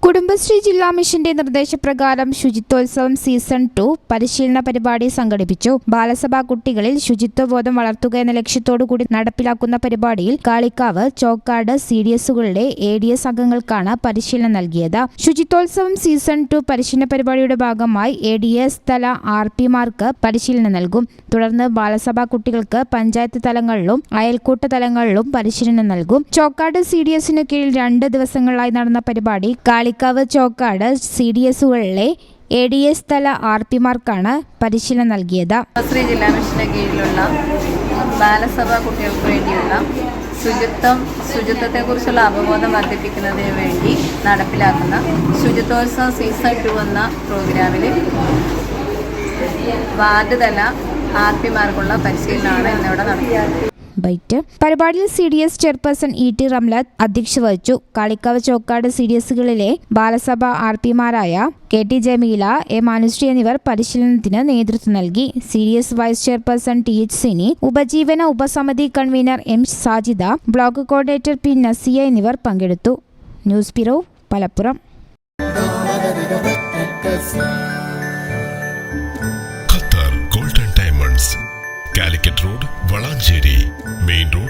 കുടുംബശ്രീ ജില്ലാ മിഷന്റെ നിർദ്ദേശപ്രകാരം ശുചിത്വോത്സവം സീസൺ 2 പരിശീലന പരിപാടി സംഘടിപ്പിച്ചു. ബാലസഭാ കുട്ടികളിൽ ശുചിത്വബോധം വളർത്തുക എന്ന ലക്ഷ്യത്തോടുകൂടി നടപ്പിലാക്കുന്ന പരിപാടിയിൽ കാളിക്കാവ്, ചോക്കാട് CDSകളുടെ ADS അംഗങ്ങൾക്കാണ് പരിശീലനം നൽകിയത്. ശുചിത്വോത്സവം സീസൺ 2 പരിശീലന പരിപാടിയുടെ ഭാഗമായി ADS തല RPമാർക്ക് പരിശീലനം നൽകും. തുടർന്ന് ബാലസഭാ കുട്ടികൾക്ക് പഞ്ചായത്ത് തലങ്ങളിലും അയൽക്കൂട്ട തലങ്ങളിലും പരിശീലനം നൽകും. ചോക്കാട് CDSനു കീഴിൽ 2 ദിവസങ്ങളിലായി നടന്ന പരിപാടി കാളിക്കാവ്, ചോക്കാട് CDSകളിലെ ADS തല RPമാർക്കാണ് പരിശീലനം നൽകിയത്. കുടുംബശ്രീ ജില്ലാ മിഷന് കീഴിലുള്ള ബാലസഭാ കുട്ടികൾക്ക് വേണ്ടിയുള്ള ശുചിത്വത്തെക്കുറിച്ചുള്ള അവബോധം വർദ്ധിപ്പിക്കുന്നതിന് വേണ്ടി നടപ്പിലാക്കുന്ന ശുചിത്വോത്സവം സീസൺ 2 എന്ന പ്രോഗ്രാമിൽ വാർഡ് തല RPമാർക്കുള്ള പരിശീലനമാണ് ഇന്നിവിടെ നടത്തിയത്. പരിപാടിയിൽ CDS ചെയർപേഴ്സൺ ET റംലത്ത് അധ്യക്ഷത വഹിച്ചു. കാളിക്കാവ്, ചോക്കാട് CDSകളിലെ ബാലസഭ RPമാരായ KT ജമീല, A മാനുശ്രീ എന്നിവർ പരിശീലനത്തിന് നേതൃത്വം നൽകി. CDS vice chairperson TH Sini, ഉപജീവന ഉപസമിതി convener M Sajida, block coordinator P Nasiya എന്നിവർ പങ്കെടുത്തു. News bureau, Malappuram. Qatar Golden Diamonds, Calicut Road, Valanchery Main road.